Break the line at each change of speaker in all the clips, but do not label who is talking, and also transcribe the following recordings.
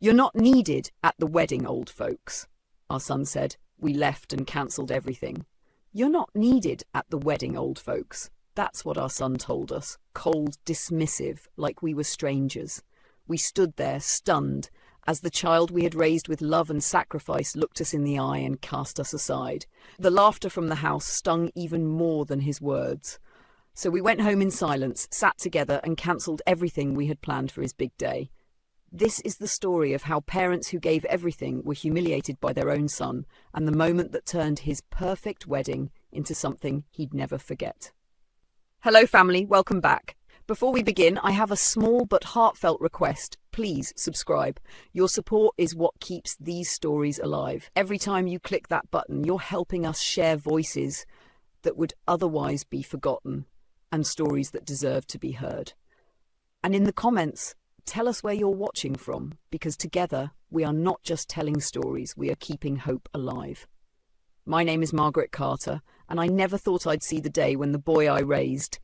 "You're not needed at the wedding, old folks," our son said. We left and cancelled everything. "You're not needed at the wedding, old folks." That's what our son told us, cold, dismissive, like we were strangers. We stood there, stunned, as the child we had raised with love and sacrifice looked us in the eye and cast us aside. The laughter from the house stung even more than his words. So we went home in silence, sat together, and cancelled everything we had planned for his big day. This is the story of how parents who gave everything were humiliated by their own son, and the moment that turned his perfect wedding into something he'd never forget. Hello family, welcome back. Before we begin, I have a small but heartfelt request. Please subscribe. Your support is what keeps these stories alive. Every time you click that button, you're helping us share voices that would otherwise be forgotten and stories that deserve to be heard. And in the comments, tell us where you're watching from, because together we are not just telling stories, we are keeping hope alive. My name is Margaret Carter, and I never thought I'd see the day when the boy I raised,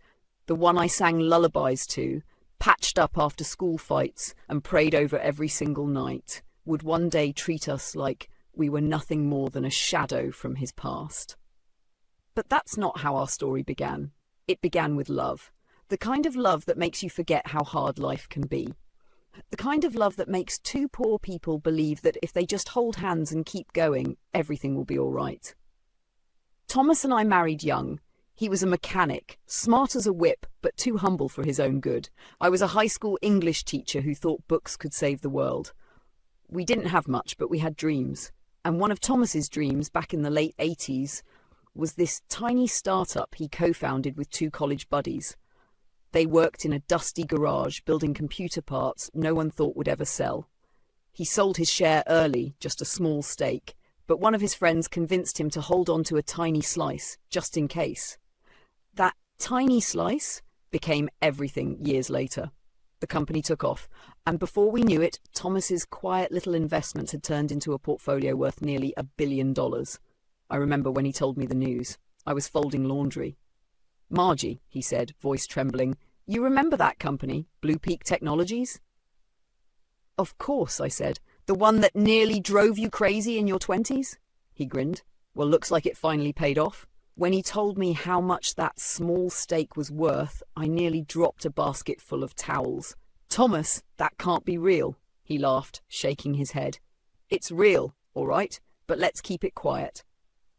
the one I sang lullabies to, patched up after school fights and prayed over every single night, would one day treat us like we were nothing more than a shadow from his past. But that's not how our story began. It began with love. The kind of love that makes you forget how hard life can be. The kind of love that makes two poor people believe that if they just hold hands and keep going, everything will be all right. Thomas and I married young. He was a mechanic, smart as a whip, but too humble for his own good. I was a high school English teacher who thought books could save the world. We didn't have much, but we had dreams. And one of Thomas's dreams back in the late 80s was this tiny startup he co-founded with two college buddies. They worked in a dusty garage building computer parts no one thought would ever sell. He sold his share early, just a small stake, but one of his friends convinced him to hold on to a tiny slice, just in case. That tiny slice became everything years later. The company took off, and before we knew it, Thomas's quiet little investment had turned into a portfolio worth nearly $1 billion. I remember when he told me the news. I was folding laundry. "Margie," he said, voice trembling, "you remember that company, Blue Peak Technologies?" "Of course," I said. "The one that nearly drove you crazy in your 20s? He grinned. "Well, looks like it finally paid off." When he told me how much that small stake was worth, I nearly dropped a basket full of towels. "Thomas, that can't be real," he laughed, shaking his head. "It's real, all right, but let's keep it quiet."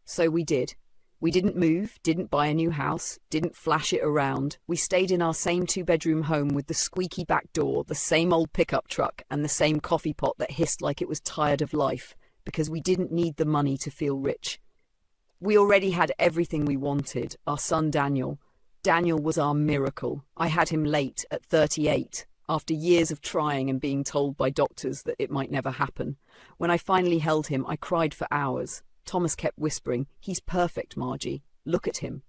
So we did. We didn't move, didn't buy a new house, didn't flash it around. We stayed in our same two-bedroom home with the squeaky back door, the same old pickup truck, and the same coffee pot that hissed like it was tired of life, because we didn't need the money to feel rich. We already had everything we wanted, our son Daniel. Daniel was our miracle. I had him late, at 38, after years of trying and being told by doctors that it might never happen. When I finally held him, I cried for hours. Thomas kept whispering, "He's perfect, Margie. Look at him."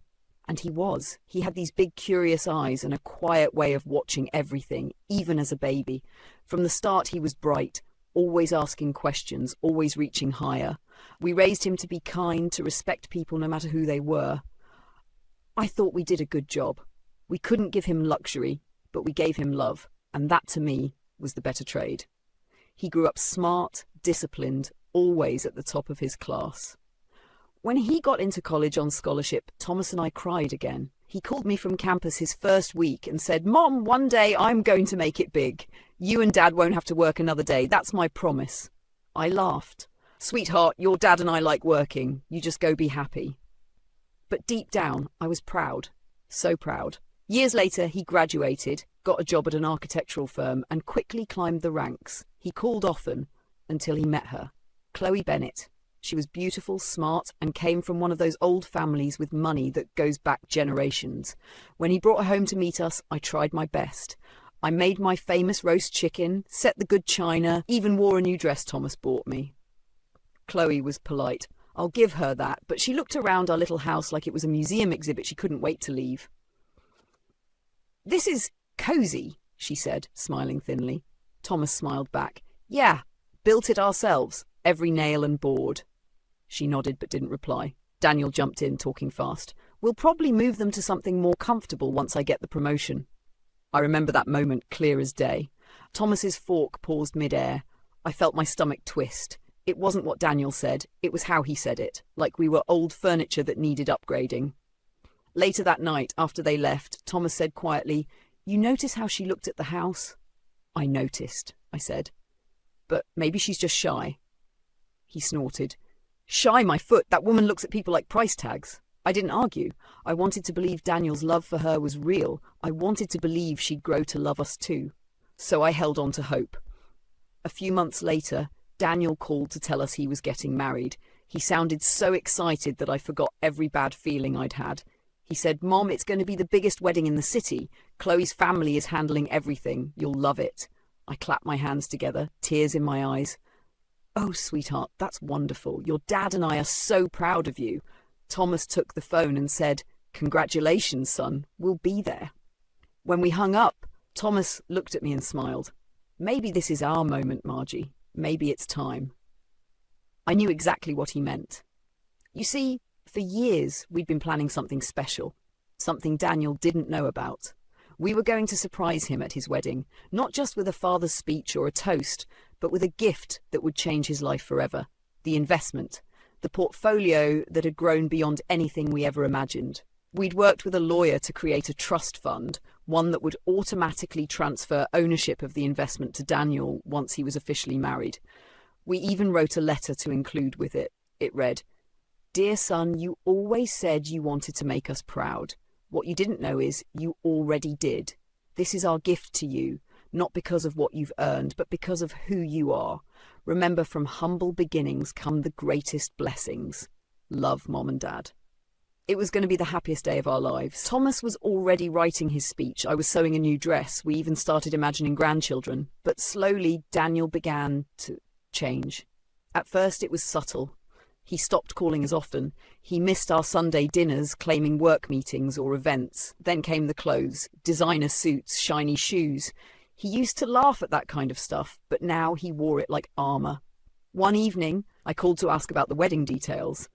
And he was. He had these big curious eyes and a quiet way of watching everything, even as a baby. From the start he was bright, always asking questions, always reaching higher. We raised him to be kind, to respect people no matter who they were. I thought we did a good job. We couldn't give him luxury, but we gave him love, and that to me was the better trade. He grew up smart, disciplined, always at the top of his class. When he got into college on scholarship, Thomas and I cried again. He called me from campus his first week and said, "Mom, one day I'm going to make it big. You and Dad won't have to work another day. That's my promise." I laughed. "Sweetheart, your dad and I like working. You just go be happy." But deep down, I was proud. So proud. Years later, he graduated, got a job at an architectural firm, and quickly climbed the ranks. He called often, until he met her. Chloe Bennett. She was beautiful, smart, and came from one of those old families with money that goes back generations. When he brought her home to meet us, I tried my best. I made my famous roast chicken, set the good china, even wore a new dress Thomas bought me. Chloe was polite. I'll give her that, but she looked around our little house like it was a museum exhibit she couldn't wait to leave. "This is cozy," she said, smiling thinly. Thomas smiled back. "Yeah, built it ourselves, every nail and board." She nodded but didn't reply. Daniel jumped in, talking fast. "We'll probably move them to something more comfortable once I get the promotion." I remember that moment clear as day. Thomas's fork paused mid-air. I felt my stomach twist. It wasn't what Daniel said, it was how he said it, like we were old furniture that needed upgrading. Later that night, after they left, Thomas said quietly, "You notice how she looked at the house?" "I noticed," I said. "But maybe she's just shy." He snorted. "Shy my foot, that woman looks at people like price tags." I didn't argue. I wanted to believe Daniel's love for her was real. I wanted to believe she'd grow to love us too. So I held on to hope. A few months later, Daniel called to tell us he was getting married. He sounded so excited that I forgot every bad feeling I'd had. He said, "Mom, it's going to be the biggest wedding in the city. Chloe's family is handling everything. You'll love it." I clapped my hands together, tears in my eyes. "Oh, sweetheart, that's wonderful. Your dad and I are so proud of you." Thomas took the phone and said, "Congratulations, son. We'll be there." When we hung up, Thomas looked at me and smiled. "Maybe this is our moment, Margie. Maybe it's time." I knew exactly what he meant. You see, for years we'd been planning something special, something Daniel didn't know about. We were going to surprise him at his wedding, not just with a father's speech or a toast, but with a gift that would change his life forever. The investment, the portfolio that had grown beyond anything we ever imagined. We'd worked with a lawyer to create a trust fund, one that would automatically transfer ownership of the investment to Daniel once he was officially married. We even wrote a letter to include with it. It read, "Dear son, you always said you wanted to make us proud. What you didn't know is you already did. This is our gift to you, not because of what you've earned, but because of who you are. Remember, from humble beginnings come the greatest blessings. Love, Mom and Dad." It was going to be the happiest day of our lives. Thomas was already writing his speech. I was sewing a new dress. We even started imagining grandchildren. But slowly, Daniel began to change. At first, it was subtle. He stopped calling as often. He missed our Sunday dinners, claiming work meetings or events. Then came the clothes, designer suits, shiny shoes. He used to laugh at that kind of stuff, but now he wore it like armor. One evening, I called to ask about the wedding details.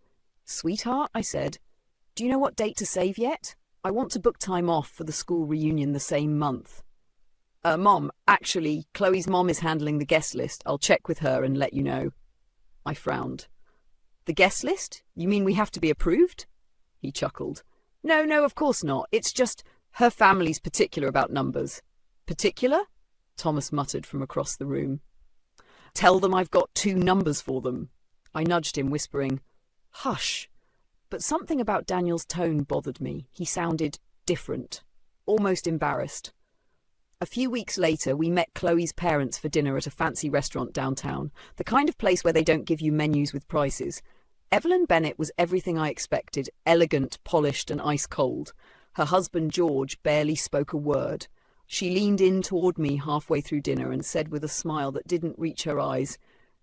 "Sweetheart," I said, "do you know what date to save yet? I want to book time off for the school reunion the same month." Mom, actually, Chloe's mom is handling the guest list. I'll check with her and let you know." I frowned. "The guest list? You mean we have to be approved?" He chuckled. No, of course not. It's just her family's particular about numbers." "Particular?" Thomas muttered from across the room. "Tell them I've got 2 numbers for them." I nudged him, whispering, "Hush." But something about Daniel's tone bothered me. He sounded different, almost embarrassed. A few weeks later, we met Chloe's parents for dinner at a fancy restaurant downtown, the kind of place where they don't give you menus with prices. Evelyn Bennett was everything I expected, elegant, polished, and ice-cold. Her husband, George, barely spoke a word. She leaned in toward me halfway through dinner and said with a smile that didn't reach her eyes,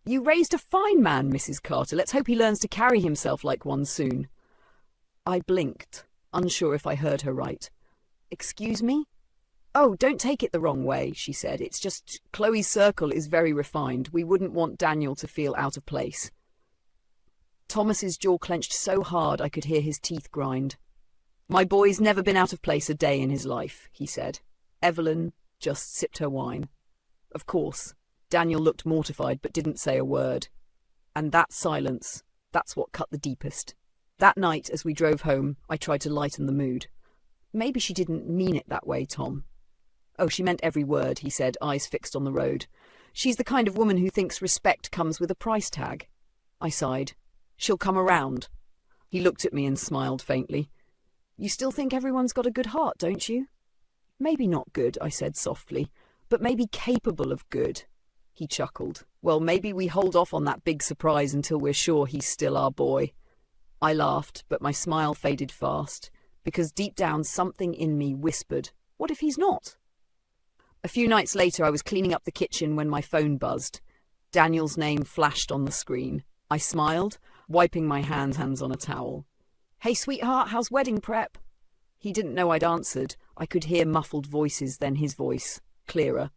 "You raised a fine man, Mrs. Carter. Let's hope he learns to carry himself like one soon." I blinked, unsure if I heard her right. "Excuse me?" "Oh, don't take it the wrong way," she said. "It's just Chloe's circle is very refined. We wouldn't want Daniel to feel out of place." Thomas's jaw clenched so hard I could hear his teeth grind. "My boy's never been out of place a day in his life," he said. Evelyn just sipped her wine. Of course, Daniel looked mortified but didn't say a word. And that silence, that's what cut the deepest. That night, as we drove home, I tried to lighten the mood. "Maybe she didn't mean it that way, Tom." "Oh, she meant every word," he said, eyes fixed on the road. "She's the kind of woman who thinks respect comes with a price tag." I sighed. "She'll come around." He looked at me and smiled faintly. "You still think everyone's got a good heart, don't you?" "Maybe not good," I said softly, "but maybe capable of good." He chuckled. "Well, maybe we hold off on that big surprise until we're sure he's still our boy." I laughed, but my smile faded fast, because deep down something in me whispered, what if he's not? A few nights later, I was cleaning up the kitchen when my phone buzzed. Daniel's name flashed on the screen. I smiled, wiping my hands on a towel. "Hey, sweetheart, how's wedding prep?" He didn't know I'd answered. I could hear muffled voices, then his voice, clearer.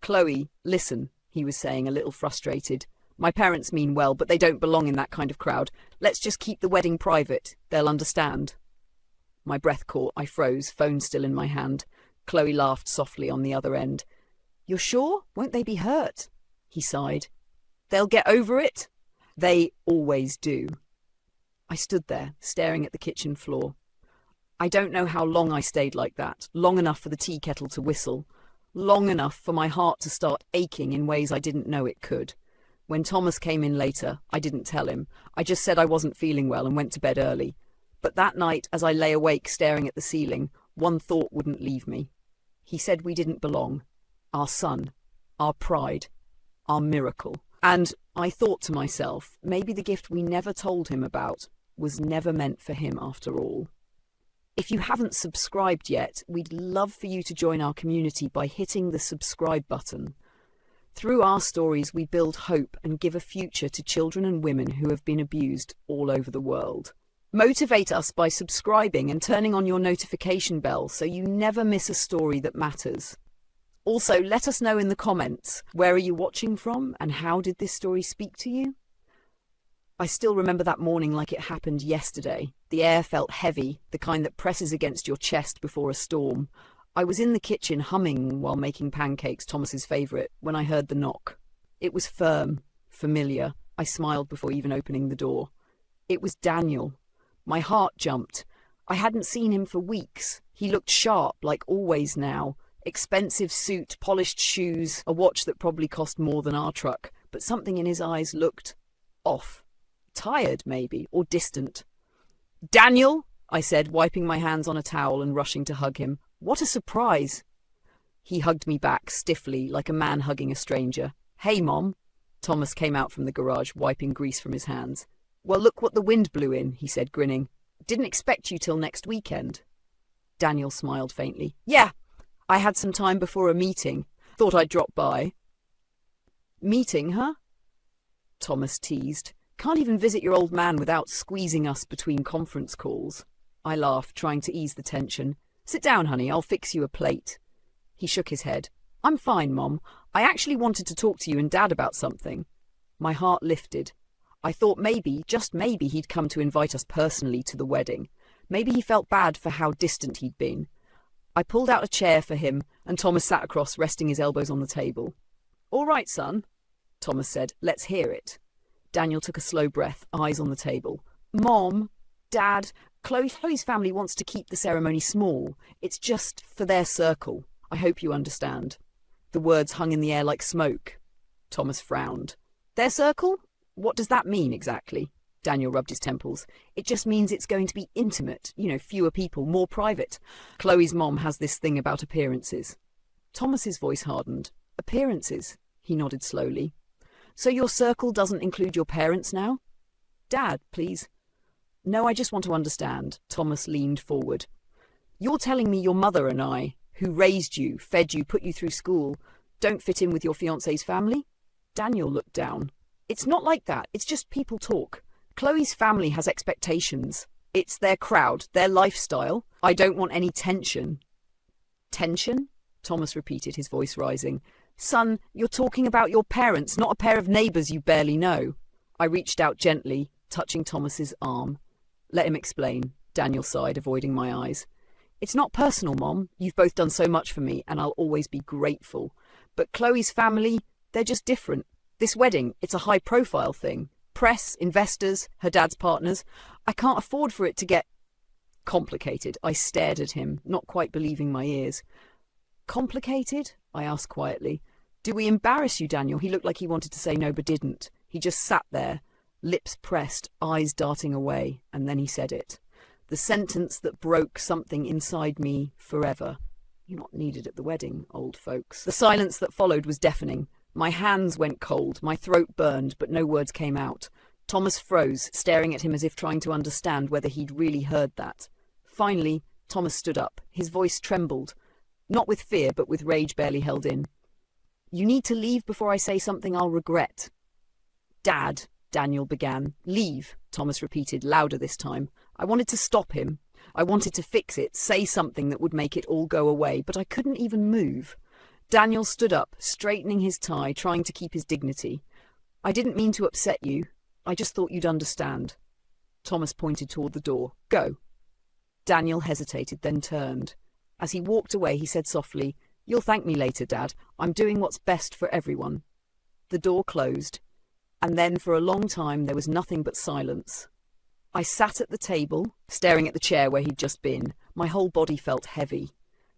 "Chloe, listen," he was saying, a little frustrated. "My parents mean well, but they don't belong in that kind of crowd. Let's just keep the wedding private. They'll understand." My breath caught. I froze, phone still in my hand. Chloe laughed softly on the other end. "You're sure? Won't they be hurt?" He sighed. They'll get over it. They always do. I stood there, staring at the kitchen floor. I don't know how long I stayed like that, long enough for the tea kettle to whistle, long enough for my heart to start aching in ways I didn't know it could. When Thomas came in later, I didn't tell him. I just said I wasn't feeling well and went to bed early. But that night, as I lay awake staring at the ceiling, one thought wouldn't leave me. He said we didn't belong. Our son, our pride, our miracle. And I thought to myself, maybe the gift we never told him about was never meant for him after all. If you haven't subscribed yet, we'd love for you to join our community by hitting the subscribe button. Through our stories, we build hope and give a future to children and women who have been abused all over the world. Motivate us by subscribing and turning on your notification bell so you never miss a story that matters. Also, let us know in the comments, where are you watching from and how did this story speak to you? I still remember that morning like it happened yesterday. The air felt heavy, the kind that presses against your chest before a storm. I was in the kitchen humming while making pancakes, Thomas's favourite, when I heard the knock. It was firm, familiar. I smiled before even opening the door. It was Daniel. My heart jumped. I hadn't seen him for weeks. He looked sharp, like always now. Expensive suit, polished shoes, a watch that probably cost more than our truck, but something in his eyes looked off. Tired, maybe, or distant. "Daniel," I said, wiping my hands on a towel and rushing to hug him. "What a surprise." He hugged me back, stiffly, like a man hugging a stranger. "Hey, Mom." Thomas came out from the garage, wiping grease from his hands. "Well, look what the wind blew in," he said, grinning. "Didn't expect you till next weekend." Daniel smiled faintly. "Yeah, I had some time before a meeting. Thought I'd drop by." "Meeting, huh?" Thomas teased. "Can't even visit your old man without squeezing us between conference calls." I laughed, trying to ease the tension. "Sit down, honey, I'll fix you a plate." He shook his head. "I'm fine, Mom. I actually wanted to talk to you and Dad about something." My heart lifted. I thought maybe, just maybe, he'd come to invite us personally to the wedding. Maybe he felt bad for how distant he'd been. I pulled out a chair for him, and Thomas sat across, resting his elbows on the table. "All right, son," Thomas said. "Let's hear it." Daniel took a slow breath, eyes on the table. "Mom, Dad, Chloe's family wants to keep the ceremony small. It's just for their circle. I hope you understand." The words hung in the air like smoke. Thomas frowned. "Their circle? What does that mean exactly?" Daniel rubbed his temples. "It just means it's going to be intimate, fewer people, more private. Chloe's mom has this thing about appearances." Thomas's voice hardened. "Appearances?" He nodded slowly. "So your circle doesn't include your parents now?" "Dad, please." "No, I just want to understand." Thomas leaned forward. "You're telling me your mother and I, who raised you, fed you, put you through school, don't fit in with your fiancé's family?" Daniel looked down. "It's not like that. It's just people talk. Chloe's family has expectations. It's their crowd, their lifestyle. I don't want any tension." "Tension?" Thomas repeated, his voice rising. "Son, you're talking about your parents, not a pair of neighbours you barely know." I reached out gently, touching Thomas's arm. "Let him explain," Daniel sighed, avoiding my eyes. "It's not personal, Mom. You've both done so much for me, and I'll always be grateful. But Chloe's family, they're just different. This wedding, it's a high-profile thing. Press, investors, her dad's partners. I can't afford for it to get complicated." I stared at him, not quite believing my ears. "Complicated?" I asked quietly. "Do we embarrass you, Daniel?" He looked like he wanted to say no but didn't. He just sat there, lips pressed, eyes darting away, and then he said it. The sentence that broke something inside me forever. "You're not needed at the wedding, old folks." The silence that followed was deafening. My hands went cold, my throat burned, but no words came out. Thomas froze, staring at him as if trying to understand whether he'd really heard that. Finally, Thomas stood up. His voice trembled, not with fear, but with rage barely held in. "You need to leave before I say something I'll regret." "Dad," Daniel began. "Leave," Thomas repeated, louder this time. I wanted to stop him. I wanted to fix it, say something that would make it all go away, but I couldn't even move. Daniel stood up, straightening his tie, trying to keep his dignity. "I didn't mean to upset you. I just thought you'd understand." Thomas pointed toward the door. "Go." Daniel hesitated, then turned. As he walked away, he said softly, "You'll thank me later, Dad. I'm doing what's best for everyone." The door closed. And then for a long time there was nothing but silence. I sat at the table, staring at the chair where he'd just been. My whole body felt heavy.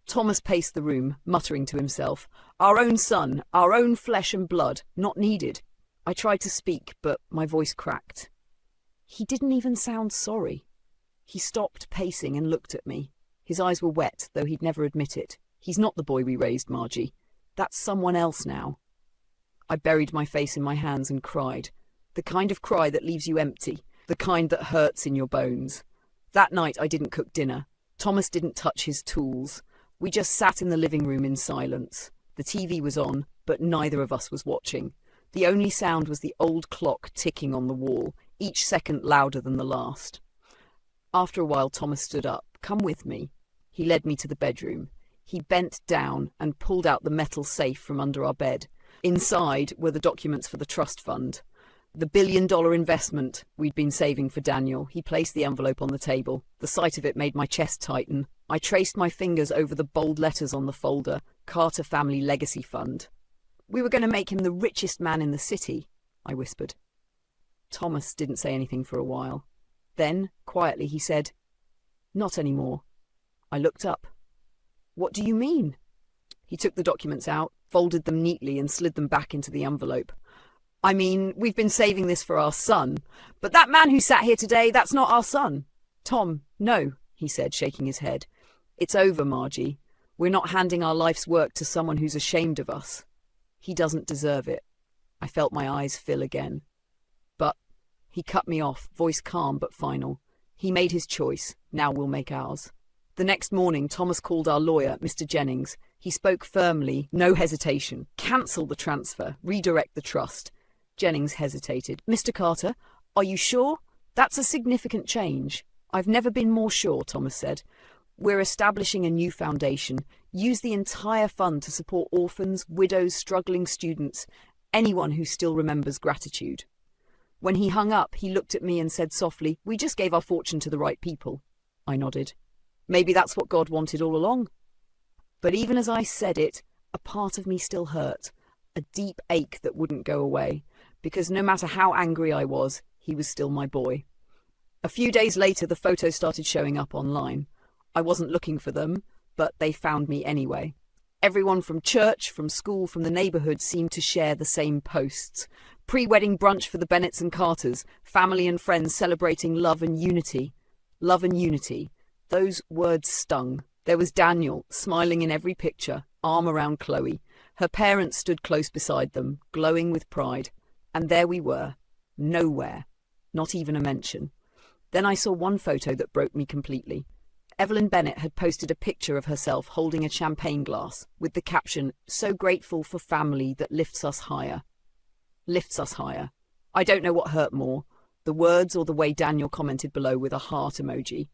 Thomas paced the room, muttering to himself, "Our own son, our own flesh and blood, not needed." I tried to speak, but my voice cracked. He didn't even sound sorry. He stopped pacing and looked at me. His eyes were wet, though he'd never admit it. "He's not the boy we raised, Margie. That's someone else now." I buried my face in my hands and cried. The kind of cry that leaves you empty, the kind that hurts in your bones. That night I didn't cook dinner. Thomas didn't touch his tools. We just sat in the living room in silence. The TV was on, but neither of us was watching. The only sound was the old clock ticking on the wall, each second louder than the last. After a while, Thomas stood up. "Come with me." He led me to the bedroom. He bent down and pulled out the metal safe from under our bed. Inside were the documents for the trust fund. The $1 billion investment we'd been saving for Daniel. He placed the envelope on the table. The sight of it made my chest tighten. I traced my fingers over the bold letters on the folder, Carter Family Legacy Fund. "We were going to make him the richest man in the city," I whispered. Thomas didn't say anything for a while. Then, quietly, he said, "Not anymore." I looked up. "What do you mean?" He took the documents out, folded them neatly and slid them back into the envelope. "I mean, we've been saving this for our son. But that man who sat here today, that's not our son." "Tom, no," he said, shaking his head. "It's over, Margie. We're not handing our life's work to someone who's ashamed of us. He doesn't deserve it." I felt my eyes fill again. "But," he cut me off, voice calm but final. "He made his choice. Now we'll make ours." The next morning, Thomas called our lawyer, Mr. Jennings. He spoke firmly, no hesitation. "Cancel the transfer. Redirect the trust." Jennings hesitated. "Mr. Carter, are you sure? That's a significant change." "I've never been more sure," Thomas said. "We're establishing a new foundation. Use the entire fund to support orphans, widows, struggling students, anyone who still remembers gratitude." When he hung up, he looked at me and said softly, "We just gave our fortune to the right people." I nodded. Maybe that's what God wanted all along. But even as I said it, a part of me still hurt, a deep ache that wouldn't go away, because no matter how angry I was, he was still my boy. A few days later, the photos started showing up online. I wasn't looking for them, but they found me anyway. Everyone from church, from school, from the neighborhood seemed to share the same posts. Pre-wedding brunch for the Bennetts and Carters, family and friends celebrating love and unity. Love and unity. Those words stung. There was Daniel, smiling in every picture, arm around Chloe. Her parents stood close beside them, glowing with pride. And there we were. Nowhere. Not even a mention. Then I saw one photo that broke me completely. Evelyn Bennett had posted a picture of herself holding a champagne glass, with the caption, "So grateful for family that lifts us higher." Lifts us higher. I don't know what hurt more, the words or the way Daniel commented below with a heart emoji.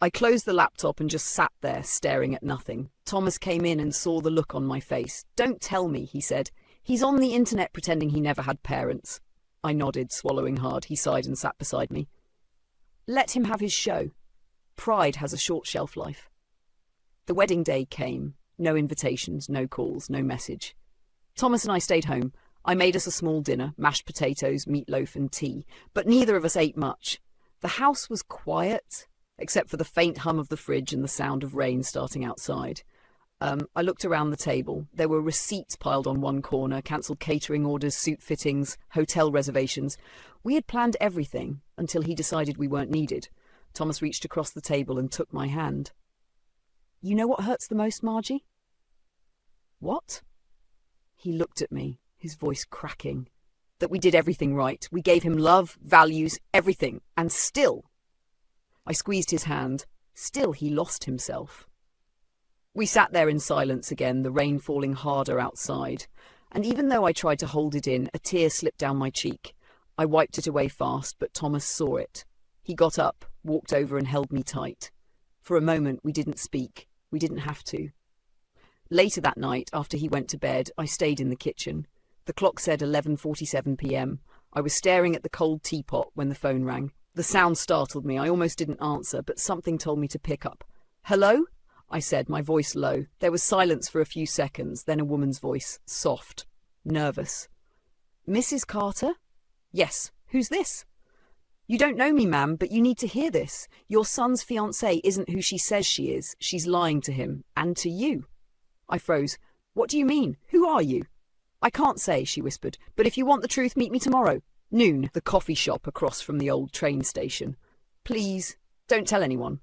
I closed the laptop and just sat there, staring at nothing. Thomas came in and saw the look on my face. "Don't tell me," he said. "He's on the internet pretending he never had parents." I nodded, swallowing hard. He sighed and sat beside me. "Let him have his show. Pride has a short shelf life." The wedding day came. No invitations, no calls, no message. Thomas and I stayed home. I made us a small dinner, mashed potatoes, meatloaf and tea, but neither of us ate much. The house was quiet, except for the faint hum of the fridge and the sound of rain starting outside. I looked around the table. There were receipts piled on one corner, cancelled catering orders, suit fittings, hotel reservations. We had planned everything until he decided we weren't needed. Thomas reached across the table and took my hand. "You know what hurts the most, Margie?" "What?" He looked at me, his voice cracking. "That we did everything right. We gave him love, values, everything. And still..." I squeezed his hand. Still he lost himself. We sat there in silence again, the rain falling harder outside. And even though I tried to hold it in, a tear slipped down my cheek. I wiped it away fast, but Thomas saw it. He got up, walked over and held me tight. For a moment we didn't speak. We didn't have to. Later that night, after he went to bed, I stayed in the kitchen. The clock said 11:47 p.m. I was staring at the cold teapot when the phone rang. The sound startled me. I almost didn't answer, but something told me to pick up. "Hello?" I said, my voice low. There was silence for a few seconds, then a woman's voice, soft, nervous. "Mrs. Carter?" Yes, who's this? You don't know me, ma'am, but you need to hear this. Your son's fiancée isn't who she says she is. She's lying to him, and to you. I froze. What do you mean? Who are you? I can't say, she whispered, but if you want the truth, meet me tomorrow. Noon, the coffee shop across from the old train station. Please, don't tell anyone.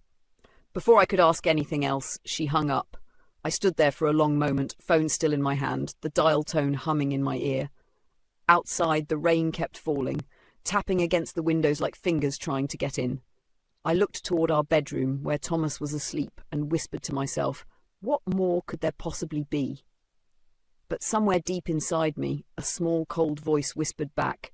Before I could ask anything else, she hung up. I stood there for a long moment, phone still in my hand, the dial tone humming in my ear. Outside, the rain kept falling, tapping against the windows like fingers trying to get in. I looked toward our bedroom, where Thomas was asleep, and whispered to myself, what more could there possibly be? But somewhere deep inside me, a small, cold voice whispered back,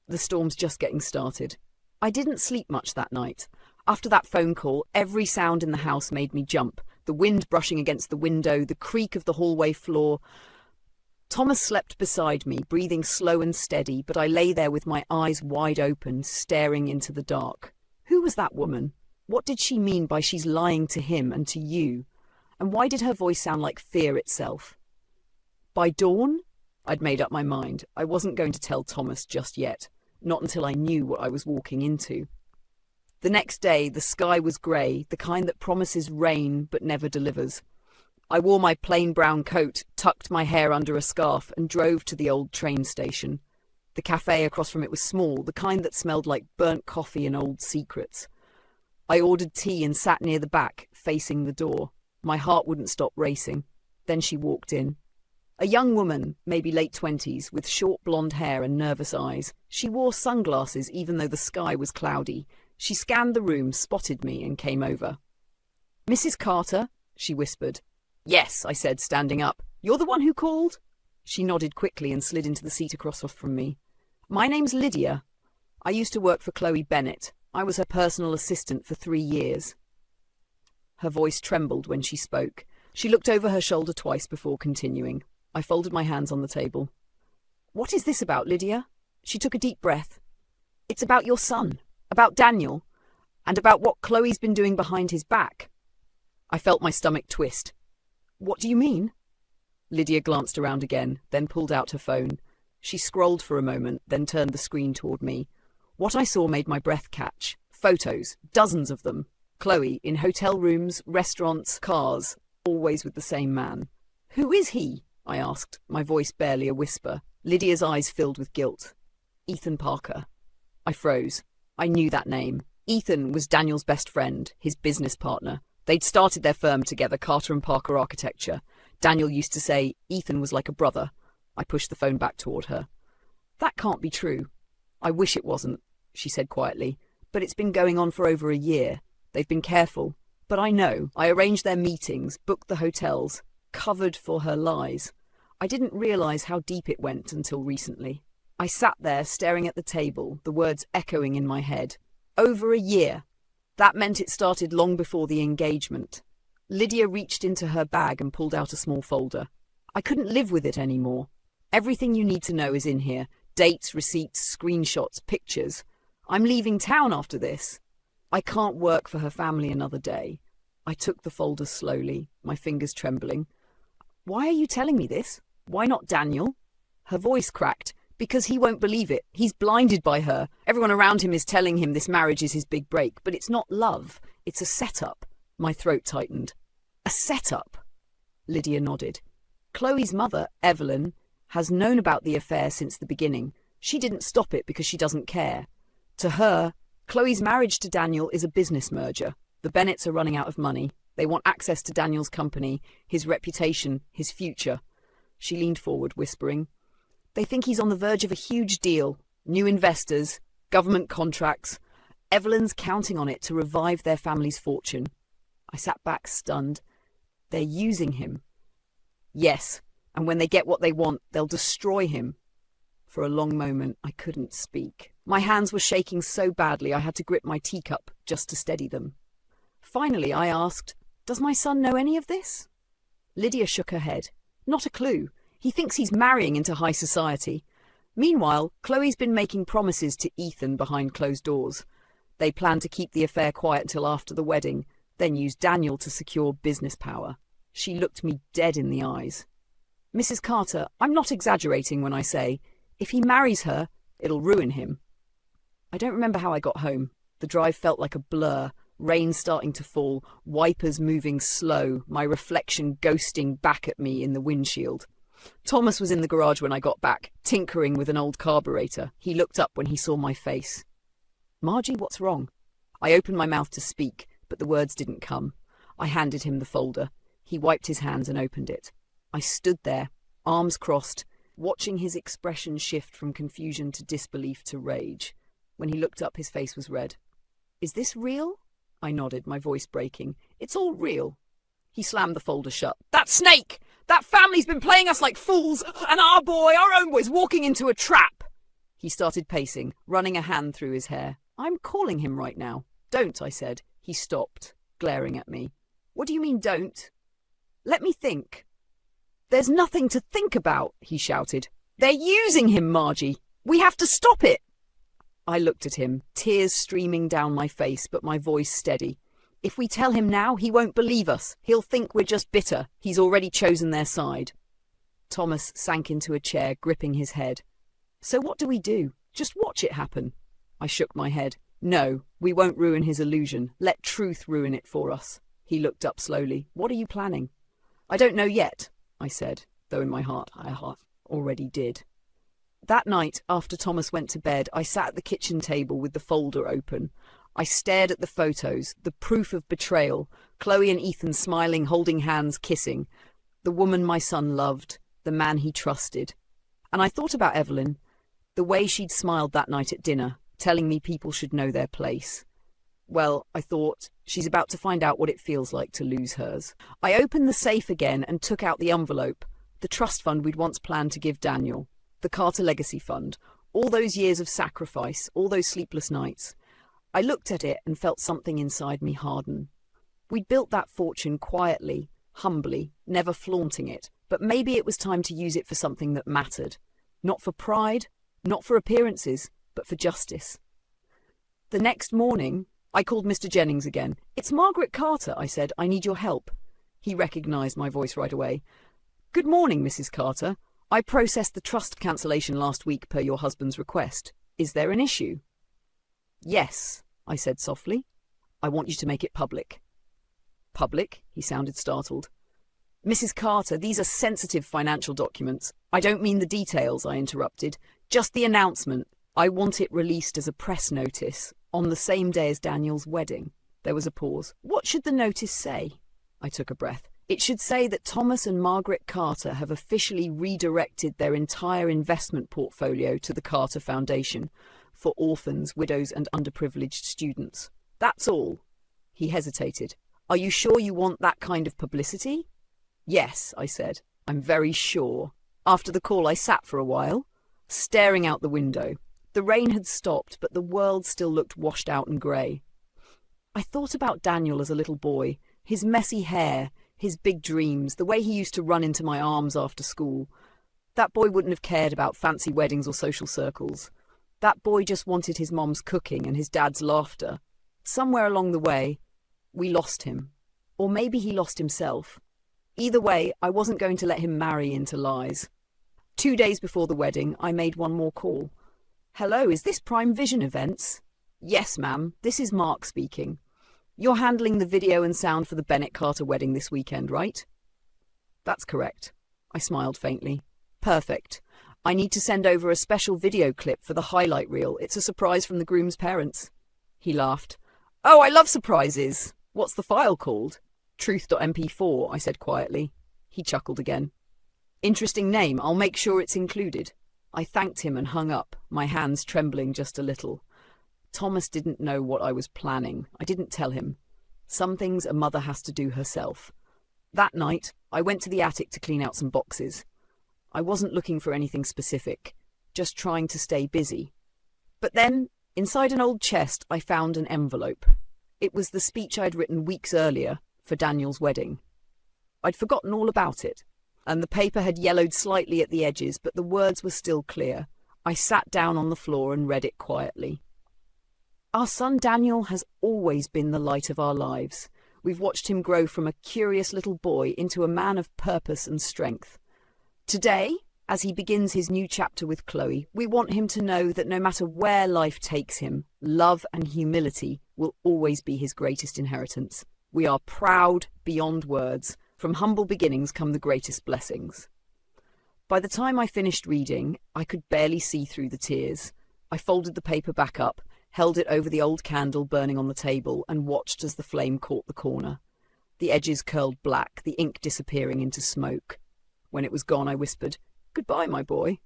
the storm's just getting started. I didn't sleep much that night. After that phone call, every sound in the house made me jump. The wind brushing against the window, the creak of the hallway floor. Thomas slept beside me, breathing slow and steady, but I lay there with my eyes wide open, staring into the dark. Who was that woman? What did she mean by she's lying to him and to you? And why did her voice sound like fear itself? By dawn, I'd made up my mind. I wasn't going to tell Thomas just yet, not until I knew what I was walking into. The next day, the sky was grey, the kind that promises rain but never delivers. I wore my plain brown coat, tucked my hair under a scarf, and drove to the old train station. The cafe across from it was small, the kind that smelled like burnt coffee and old secrets. I ordered tea and sat near the back, facing the door. My heart wouldn't stop racing. Then she walked in. A young woman, maybe late 20s, with short blonde hair and nervous eyes. She wore sunglasses even though the sky was cloudy. She scanned the room, spotted me, and came over. Mrs. Carter, she whispered. Yes, I said, standing up. You're the one who called? She nodded quickly and slid into the seat across from me. My name's Lydia. I used to work for Chloe Bennett. I was her personal assistant for 3 years. Her voice trembled when she spoke. She looked over her shoulder twice before continuing. I folded my hands on the table. What is this about, Lydia? She took a deep breath. It's about your son, about Daniel, and about what Chloe's been doing behind his back. I felt my stomach twist. What do you mean? Lydia glanced around again, then pulled out her phone. She scrolled for a moment, then turned the screen toward me. What I saw made my breath catch. Photos, dozens of them. Chloe, in hotel rooms, restaurants, cars, always with the same man. Who is he? I asked, my voice barely a whisper. Lydia's eyes filled with guilt. Ethan Parker. I froze. I knew that name. Ethan was Daniel's best friend, his business partner. They'd started their firm together, Carter and Parker Architecture. Daniel used to say Ethan was like a brother. I pushed the phone back toward her. That can't be true. I wish it wasn't, she said quietly. But it's been going on for over a year. They've been careful. But I know. I arranged their meetings, booked the hotels, covered for her lies. I didn't realize how deep it went until recently. I sat there staring at the table, the words echoing in my head. Over a year. That meant it started long before the engagement. Lydia reached into her bag and pulled out a small folder. I couldn't live with it anymore. Everything you need to know is in here. Dates, receipts, screenshots, pictures. I'm leaving town after this. I can't work for her family another day. I took the folder slowly, my fingers trembling. Why are you telling me this? Why not Daniel? Her voice cracked. Because he won't believe it. He's blinded by her. Everyone around him is telling him this marriage is his big break, but it's not love. It's a setup. My throat tightened. A setup? Lydia nodded. Chloe's mother, Evelyn, has known about the affair since the beginning. She didn't stop it because she doesn't care. To her, Chloe's marriage to Daniel is a business merger. The Bennetts are running out of money. They want access to Daniel's company, his reputation, his future. She leaned forward, whispering. They think he's on the verge of a huge deal. New investors, government contracts. Evelyn's counting on it to revive their family's fortune. I sat back, stunned. They're using him. Yes, and when they get what they want, they'll destroy him. For a long moment, I couldn't speak. My hands were shaking so badly I had to grip my teacup just to steady them. Finally, I asked, Does my son know any of this? Lydia shook her head. Not a clue. He thinks he's marrying into high society. Meanwhile, Chloe's been making promises to Ethan behind closed doors. They plan to keep the affair quiet until after the wedding, then use Daniel to secure business power. She looked me dead in the eyes. Mrs. Carter, I'm not exaggerating when I say, if he marries her, it'll ruin him. I don't remember how I got home. The drive felt like a blur, rain starting to fall, wipers moving slow, my reflection ghosting back at me in the windshield. Thomas was in the garage when I got back, tinkering with an old carburetor. He looked up when he saw my face. "Margie, what's wrong?" I opened my mouth to speak, but the words didn't come. I handed him the folder. He wiped his hands and opened it. I stood there, arms crossed, watching his expression shift from confusion to disbelief to rage. When he looked up, his face was red. "Is this real?" I nodded, my voice breaking. "It's all real." He slammed the folder shut. "That snake! That family's been playing us like fools, and our own boy's walking into a trap!" He started pacing, running a hand through his hair. "I'm calling him right now." "Don't," I said. He stopped, glaring at me. "What do you mean, don't?" "Let me think." "There's nothing to think about," he shouted. "They're using him, Margie. We have to stop it." I looked at him, tears streaming down my face, but my voice steady. "If we tell him now, he won't believe us. He'll think we're just bitter. He's already chosen their side." Thomas sank into a chair, gripping his head. "So what do we do? Just watch it happen?" I shook my head. "No, we won't ruin his illusion. Let truth ruin it for us." He looked up slowly. "What are you planning?" "I don't know yet," I said, though in my heart I already did. That night, after Thomas went to bed, I sat at the kitchen table with the folder open. I stared at the photos, the proof of betrayal, Chloe and Ethan smiling, holding hands, kissing, the woman my son loved, the man he trusted. And I thought about Evelyn, the way she'd smiled that night at dinner, telling me people should know their place. Well, I thought, she's about to find out what it feels like to lose hers. I opened the safe again and took out the envelope, the trust fund we'd once planned to give Daniel, the Carter Legacy Fund, all those years of sacrifice, all those sleepless nights. I looked at it and felt something inside me harden. We'd built that fortune quietly, humbly, never flaunting it, but maybe it was time to use it for something that mattered. Not for pride, not for appearances, but for justice. The next morning, I called Mr. Jennings again. "It's Margaret Carter," I said. "I need your help." He recognized my voice right away. "Good morning, Mrs. Carter. I processed the trust cancellation last week per your husband's request. Is there an issue?" "Yes," I said softly. "I want you to make it public." "Public?" He sounded startled. "Mrs. Carter, these are sensitive financial documents. I don't mean the details," I interrupted. "Just the announcement. I want it released as a press notice on the same day as Daniel's wedding." There was a pause. "What should the notice say?" I took a breath. "It should say that Thomas and Margaret Carter have officially redirected their entire investment portfolio to the Carter Foundation for orphans, widows, and underprivileged students. That's all." He hesitated. "Are you sure you want that kind of publicity?" "Yes," I said. "I'm very sure." After the call, I sat for a while, staring out the window. The rain had stopped, but the world still looked washed out and grey. I thought about Daniel as a little boy, his messy hair, his big dreams, the way he used to run into my arms after school. That boy wouldn't have cared about fancy weddings or social circles. That boy just wanted his mom's cooking and his dad's laughter. Somewhere along the way, we lost him. Or maybe he lost himself. Either way, I wasn't going to let him marry into lies. 2 days before the wedding, I made one more call. "Hello, is this Prime Vision Events?" "Yes, ma'am. This is Mark speaking. You're handling the video and sound for the Bennett Carter wedding this weekend, right?" "That's correct." I smiled faintly. "Perfect. I need to send over a special video clip for the highlight reel. It's a surprise from the groom's parents." He laughed. "Oh, I love surprises. What's the file called?" "Truth.mp4, I said quietly. He chuckled again. "Interesting name. I'll make sure it's included." I thanked him and hung up, my hands trembling just a little. Thomas didn't know what I was planning. I didn't tell him. Some things a mother has to do herself. That night, I went to the attic to clean out some boxes. I wasn't looking for anything specific, just trying to stay busy. But then, inside an old chest, I found an envelope. It was the speech I'd written weeks earlier for Daniel's wedding. I'd forgotten all about it, and the paper had yellowed slightly at the edges, but the words were still clear. I sat down on the floor and read it quietly. "Our son Daniel has always been the light of our lives. We've watched him grow from a curious little boy into a man of purpose and strength. Today, As he begins his new chapter with Chloe, we want him to know that no matter where life takes him, love and humility will always be his greatest inheritance. We are proud beyond words. From humble beginnings come the greatest blessings. By the time I finished reading, I could barely see through the tears. I folded the paper back up, held it over the old candle burning on the table, and watched as the flame caught the corner. The edges curled black, the ink disappearing into smoke. When it was gone, I whispered, "Goodbye, my boy."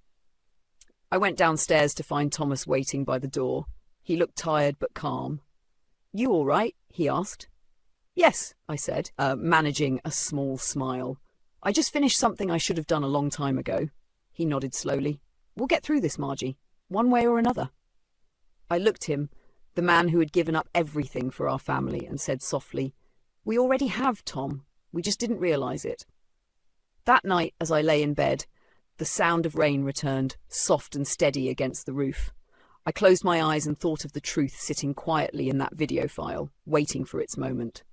I went downstairs to find Thomas waiting by the door. He looked tired but calm. "You all right?" he asked. "Yes," I said, managing a small smile. "I just finished something I should have done a long time ago." He nodded slowly. "We'll get through this, Margie, one way or another." I looked him, the man who had given up everything for our family, and said softly, "We already have, Tom. We just didn't realize it." That night, as I lay in bed, the sound of rain returned, soft and steady against the roof. I closed my eyes and thought of the truth sitting quietly in that video file, waiting for its moment.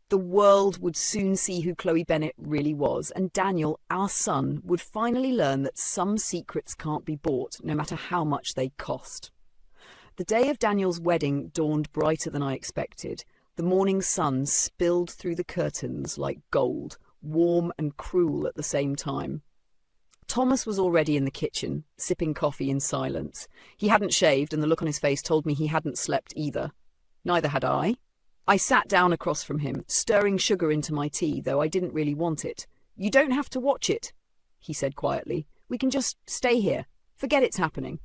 The world would soon see who Chloe Bennet really was, and Daniel, our son, would finally learn that some secrets can't be bought, no matter how much they cost. The day of Daniel's wedding dawned brighter than I expected. The morning sun spilled through the curtains like gold, warm and cruel at the same time. Thomas was already in the kitchen, sipping coffee in silence. He hadn't shaved, and the look on his face told me he hadn't slept either. Neither had I. I sat down across from him, stirring sugar into my tea, though I didn't really want it. "You don't have to watch it," he said quietly. "We can just stay here. Forget it's happening."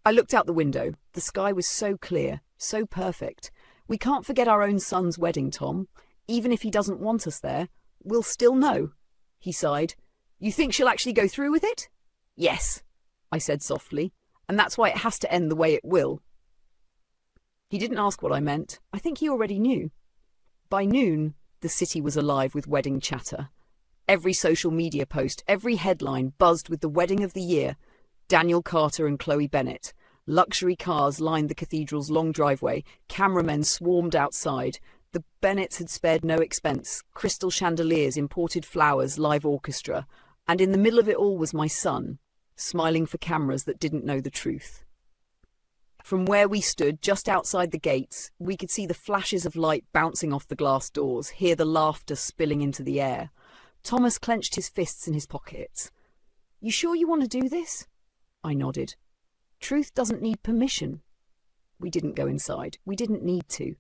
I looked out the window. The sky was so clear, so perfect. "We can't forget our own son's wedding, Tom. Even if he doesn't want us there, we'll still know." He sighed. "You think she'll actually go through with it?" "Yes," I said softly, "and that's why it has to end the way it will." He didn't ask what I meant. I think he already knew. By noon, the city was alive with wedding chatter. Every social media post, every headline buzzed with the wedding of the year. Daniel Carter and Chloe Bennet. Luxury cars lined the cathedral's long driveway. Cameramen swarmed outside. The Bennets had spared no expense. Crystal chandeliers, imported flowers, live orchestra. And in the middle of it all was my son, smiling for cameras that didn't know the truth. From where we stood, just outside the gates, we could see the flashes of light bouncing off the glass doors, hear the laughter spilling into the air. Thomas clenched his fists in his pockets. "You sure you want to do this?" I nodded. "Truth doesn't need permission." We didn't go inside. We didn't need to.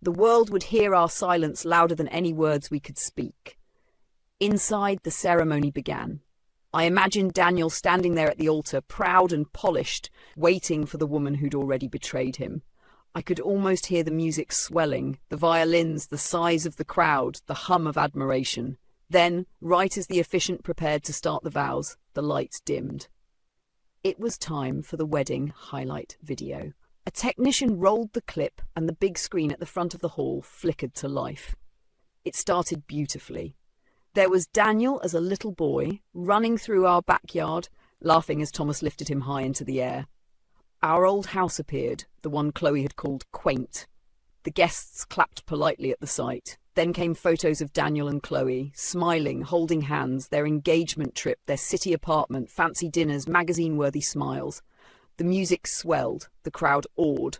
The world would hear our silence louder than any words we could speak. Inside, the ceremony began. I imagined Daniel standing there at the altar, proud and polished, waiting for the woman who'd already betrayed him. I could almost hear the music swelling, the violins, the sighs of the crowd, the hum of admiration. Then, right as the officiant prepared to start the vows, the lights dimmed. It was time for the wedding highlight video. A technician rolled the clip, and the big screen at the front of the hall flickered to life. It started beautifully. There was Daniel as a little boy, running through our backyard, laughing as Thomas lifted him high into the air. Our old house appeared, the one Chloe had called quaint. The guests clapped politely at the sight. Then came photos of Daniel and Chloe, smiling, holding hands, their engagement trip, their city apartment, fancy dinners, magazine-worthy smiles. The music swelled, the crowd awed.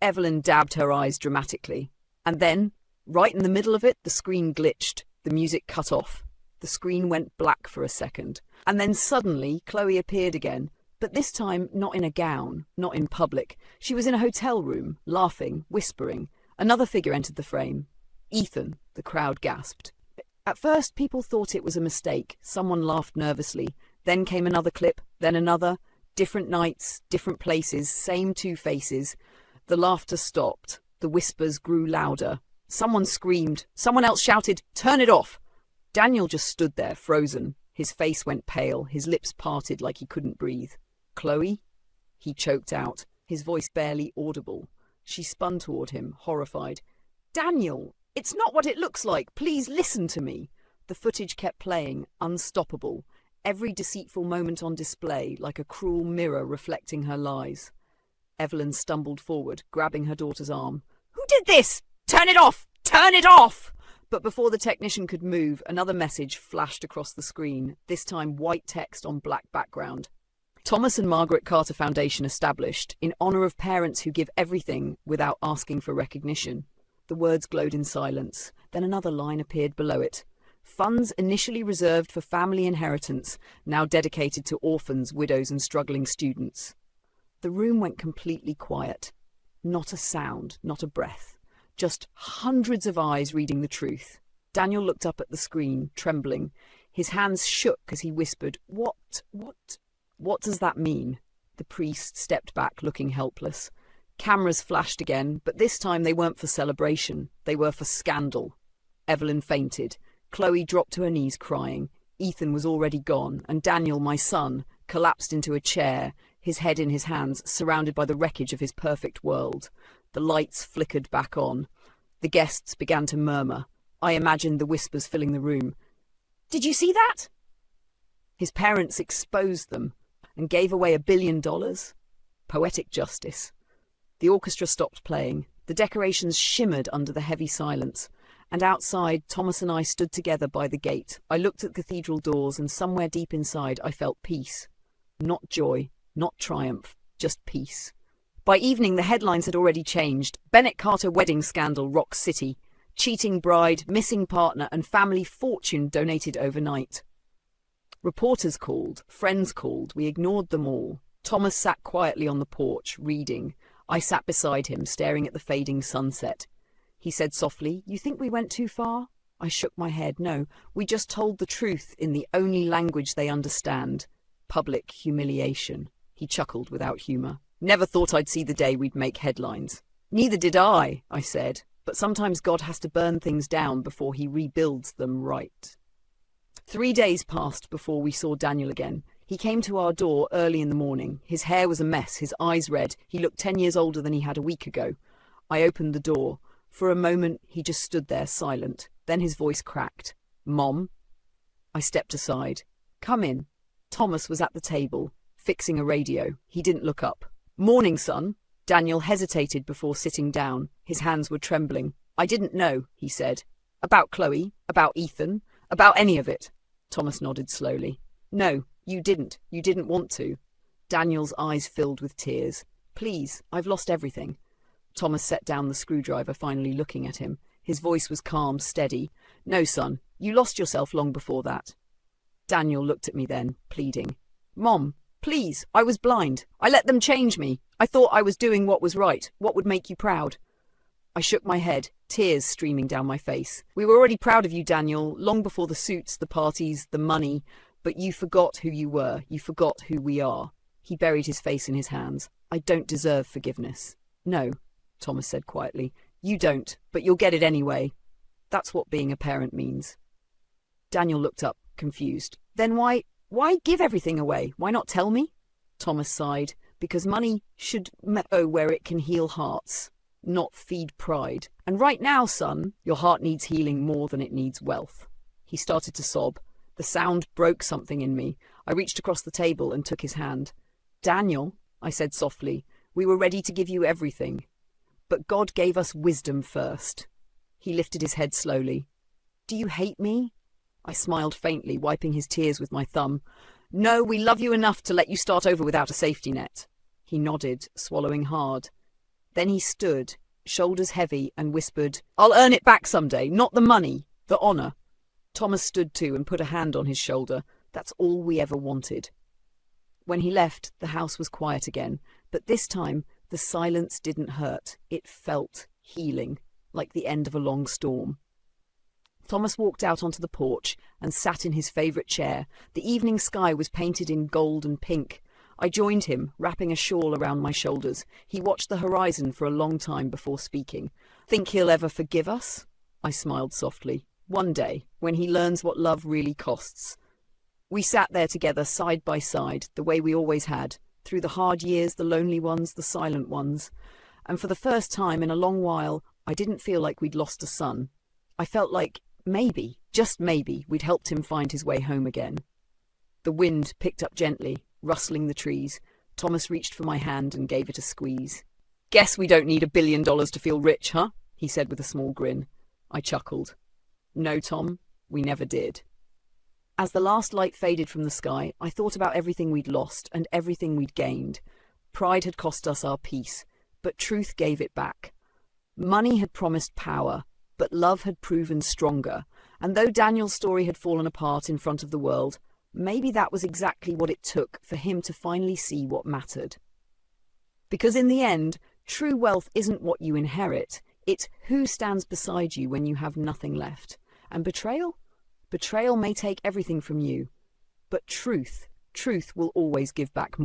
Evelyn dabbed her eyes dramatically. And then, right in the middle of it, the screen glitched. The music cut off. The screen went black for a second. And then suddenly, Chloe appeared again. But this time, not in a gown, not in public. She was in a hotel room, laughing, whispering. Another figure entered the frame. "Ethan," the crowd gasped. At first, people thought it was a mistake. Someone laughed nervously. Then came another clip, then another. Different nights, different places, same two faces. The laughter stopped. The whispers grew louder. Someone screamed. Someone else shouted, "Turn it off!" Daniel just stood there, frozen. His face went pale, his lips parted like he couldn't breathe. "Chloe?" He choked out, his voice barely audible. She spun toward him, horrified. "Daniel, it's not what it looks like. Please listen to me." The footage kept playing, unstoppable. Every deceitful moment on display, like a cruel mirror reflecting her lies. Evelyn stumbled forward, grabbing her daughter's arm. "Who did this? Turn it off! Turn it off!" But before the technician could move, another message flashed across the screen, this time white text on black background. Thomas and Margaret Carter Foundation established in honor of parents who give everything without asking for recognition. The words glowed in silence. Then another line appeared below it. Funds initially reserved for family inheritance, now dedicated to orphans, widows, and struggling students. The room went completely quiet. Not a sound, not a breath. Just hundreds of eyes reading the truth. Daniel looked up at the screen, trembling. His hands shook as he whispered, What does that mean? The priest stepped back, looking helpless. Cameras flashed again, but this time they weren't for celebration. They were for scandal. Evelyn fainted. Chloe dropped to her knees crying. Ethan was already gone, and Daniel, my son, collapsed into a chair, his head in his hands, surrounded by the wreckage of his perfect world. The lights flickered back on. The guests began to murmur. I imagined the whispers filling the room. Did you see that? His parents exposed them and gave away $1 billion. Poetic justice. The orchestra stopped playing. The decorations shimmered under the heavy silence. And outside, Thomas and I stood together by the gate. I looked at cathedral doors, and somewhere deep inside I felt peace. Not joy, not triumph, just peace. By evening, the headlines had already changed. Bennett Carter wedding scandal rocks city. Cheating bride, missing partner, and family fortune donated overnight. Reporters called, friends called. We ignored them all. Thomas sat quietly on the porch, reading. I sat beside him, staring at the fading sunset. He said softly, You think we went too far? I shook my head. No, we just told the truth in the only language they understand. Public humiliation. He chuckled without humour. Never thought I'd see the day we'd make headlines. Neither did I said. But sometimes God has to burn things down before he rebuilds them right. 3 days passed before we saw Daniel again. He came to our door early in the morning. His hair was a mess, his eyes red. He looked 10 years older than he had a week ago. I opened the door. For a moment, he just stood there, silent. Then his voice cracked. Mom? I stepped aside. Come in. Thomas was at the table, fixing a radio. He didn't look up. Morning, son. Daniel hesitated before sitting down. His hands were trembling. I didn't know, he said. About Chloe? About Ethan? About any of it? Thomas nodded slowly. No, you didn't. You didn't want to. Daniel's eyes filled with tears. Please, I've lost everything. Thomas set down the screwdriver, finally looking at him. His voice was calm, steady. No, son, you lost yourself long before that. Daniel looked at me then, pleading. Mom, please, I was blind. I let them change me. I thought I was doing what was right, what would make you proud. I shook my head, tears streaming down my face. We were already proud of you, Daniel, long before the suits, the parties, the money. But you forgot who you were. You forgot who we are. He buried his face in his hands. I don't deserve forgiveness. No. Thomas said quietly. You don't, but you'll get it anyway. That's what being a parent means. Daniel looked up, confused. Then why give everything away? Why not tell me? Thomas sighed. Because money should go where it can heal hearts, not feed pride. And right now, son, your heart needs healing more than it needs wealth. He started to sob. The sound broke something in me. I reached across the table and took his hand. Daniel, I said softly, we were ready to give you everything. But God gave us wisdom first. He lifted his head slowly. Do you hate me? I smiled faintly, wiping his tears with my thumb. No, we love you enough to let you start over without a safety net. He nodded, swallowing hard. Then he stood, shoulders heavy, and whispered, I'll earn it back someday, not the money, the honour. Thomas stood too and put a hand on his shoulder. That's all we ever wanted. When he left, the house was quiet again, but this time the silence didn't hurt. It felt healing, like the end of a long storm. Thomas walked out onto the porch and sat in his favourite chair. The evening sky was painted in gold and pink. I joined him, wrapping a shawl around my shoulders. He watched the horizon for a long time before speaking. Think he'll ever forgive us? I smiled softly. One day, when he learns what love really costs. We sat there together, side by side, the way we always had, through the hard years, the lonely ones, the silent ones. And for the first time in a long while, I didn't feel like we'd lost a son. I felt like maybe, just maybe, we'd helped him find his way home again. The wind picked up gently, rustling the trees. Thomas reached for my hand and gave it a squeeze. Guess we don't need $1 billion to feel rich, huh? He said with a small grin. I chuckled. No, Tom, we never did. As the last light faded from the sky, I thought about everything we'd lost and everything we'd gained. Pride had cost us our peace, but truth gave it back. Money had promised power, but love had proven stronger. And though Daniel's story had fallen apart in front of the world, maybe that was exactly what it took for him to finally see what mattered. Because in the end, true wealth isn't what you inherit, it's who stands beside you when you have nothing left. And betrayal? Betrayal may take everything from you, but truth will always give back more.